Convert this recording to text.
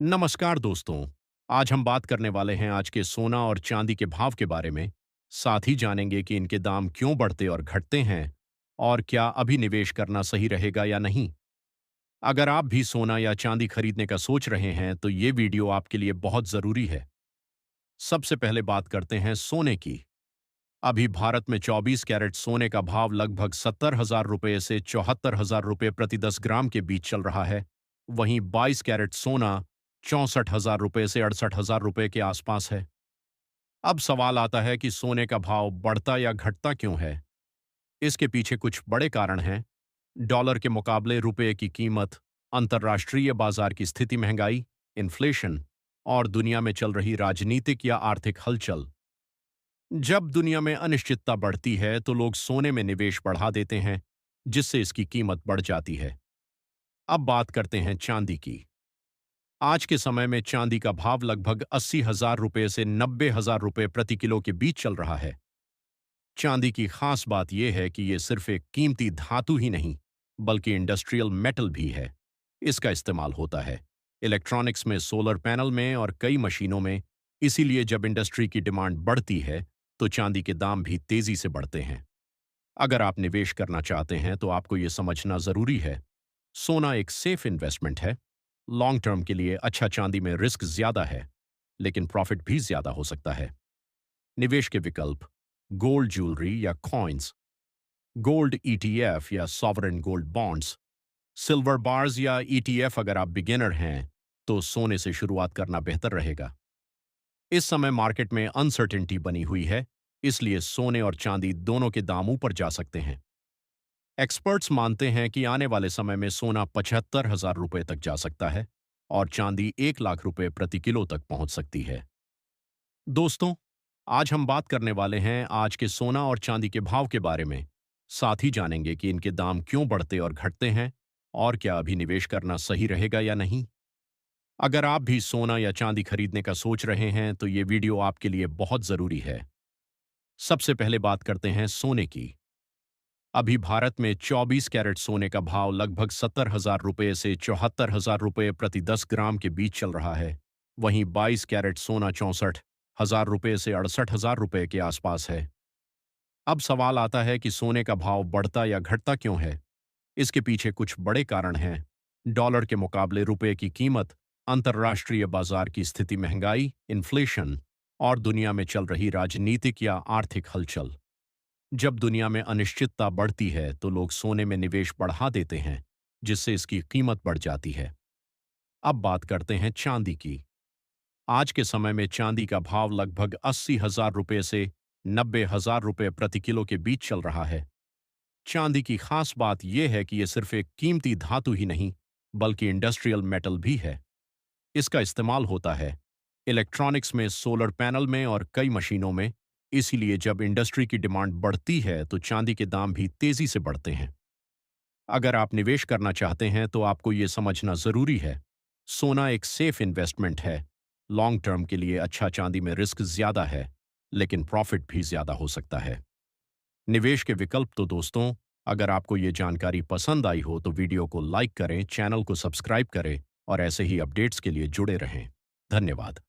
नमस्कार दोस्तों। आज हम बात करने वाले हैं आज के सोना और चांदी के भाव के बारे में। साथ ही जानेंगे कि इनके दाम क्यों बढ़ते और घटते हैं और क्या अभी निवेश करना सही रहेगा या नहीं। अगर आप भी सोना या चांदी खरीदने का सोच रहे हैं तो ये वीडियो आपके लिए बहुत जरूरी है। सबसे पहले बात करते हैं सोने की। अभी भारत में 24 कैरेट सोने का भाव लगभग 70,000 रुपये से 74,000 रुपये प्रति 10 ग्राम के बीच चल रहा है। वहीं 22 कैरेट सोना 64,000 रुपये से 68,000 रुपये के आसपास है। अब सवाल आता है कि सोने का भाव बढ़ता या घटता क्यों है। इसके पीछे कुछ बड़े कारण हैं। डॉलर के मुकाबले रुपये की कीमत, अंतर्राष्ट्रीय बाजार की स्थिति, महंगाई, इन्फ्लेशन और दुनिया में चल रही राजनीतिक या आर्थिक हलचल। जब दुनिया में अनिश्चितता बढ़ती है तो लोग सोने में निवेश बढ़ा देते हैं, जिससे इसकी कीमत बढ़ जाती है। अब बात करते हैं चांदी की। आज के समय में चांदी का भाव लगभग 80,000 रुपये से 90,000 रुपये प्रति किलो के बीच चल रहा है। चांदी की खास बात यह है कि यह सिर्फ एक कीमती धातु ही नहीं, बल्कि इंडस्ट्रियल मेटल भी है। इसका इस्तेमाल होता है इलेक्ट्रॉनिक्स में, सोलर पैनल में और कई मशीनों में। इसीलिए जब इंडस्ट्री की डिमांड बढ़ती है तो चांदी के दाम भी तेजी से बढ़ते हैं। अगर आप निवेश करना चाहते हैं तो आपको यह समझना जरूरी है, सोना एक सेफ इन्वेस्टमेंट है। लॉन्ग टर्म के लिए अच्छा। चांदी में रिस्क ज्यादा है, लेकिन प्रॉफिट भी ज्यादा हो सकता है। निवेश के विकल्प: गोल्ड ज्वेलरी या कॉइन्स, गोल्ड ईटीएफ या sovereign gold bonds, silver bars या ईटीएफ। अगर आप बिगिनर हैं तो सोने से शुरुआत करना बेहतर रहेगा। इस समय मार्केट में अनसर्टेनिटी बनी हुई है, इसलिए सोने और चांदी दोनों के दाम ऊपर जा सकते हैं। एक्सपर्ट्स मानते हैं कि आने वाले समय में सोना 75,000 रुपये तक जा सकता है और चांदी 1 लाख रुपये प्रति किलो तक पहुंच सकती है। दोस्तों, आज हम बात करने वाले हैं आज के सोना और चांदी के भाव के बारे में। साथ ही जानेंगे कि इनके दाम क्यों बढ़ते और घटते हैं और क्या अभी निवेश करना सही रहेगा या नहीं। अगर आप भी सोना या चांदी खरीदने का सोच रहे हैं तो ये वीडियो आपके लिए बहुत जरूरी है। सबसे पहले बात करते हैं सोने की। अभी भारत में 24 कैरेट सोने का भाव लगभग 70,000 रुपये से 74,000 रुपये प्रति 10 ग्राम के बीच चल रहा है। वहीं 22 कैरेट सोना 64,000 रुपये से 68,000 रुपये के आसपास है। अब सवाल आता है कि सोने का भाव बढ़ता या घटता क्यों है। इसके पीछे कुछ बड़े कारण हैं। डॉलर के मुकाबले रुपये की कीमत, अंतर्राष्ट्रीय बाजार की स्थिति, महंगाई, इन्फ्लेशन और दुनिया में चल रही राजनीतिक या आर्थिक हलचल। जब दुनिया में अनिश्चितता बढ़ती है तो लोग सोने में निवेश बढ़ा देते हैं, जिससे इसकी कीमत बढ़ जाती है। अब बात करते हैं चांदी की। आज के समय में चांदी का भाव लगभग 80,000 रुपये से 90,000 रुपये प्रति किलो के बीच चल रहा है। चांदी की खास बात यह है कि यह सिर्फ एक कीमती धातु ही नहीं, बल्कि इंडस्ट्रियल मेटल भी है। इसका इस्तेमाल होता है इलेक्ट्रॉनिक्स में, सोलर पैनल में और कई मशीनों में। इसीलिए जब इंडस्ट्री की डिमांड बढ़ती है तो चांदी के दाम भी तेजी से बढ़ते हैं। अगर आप निवेश करना चाहते हैं तो आपको ये समझना जरूरी है, सोना एक सेफ इन्वेस्टमेंट है। लॉन्ग टर्म के लिए अच्छा। चांदी में रिस्क ज्यादा है, लेकिन प्रॉफिट भी ज्यादा हो सकता है। निवेश के विकल्प तो दोस्तों, अगर आपको ये जानकारी पसंद आई हो तो वीडियो को लाइक करें, चैनल को सब्सक्राइब करें और ऐसे ही अपडेट्स के लिए जुड़े रहें। धन्यवाद।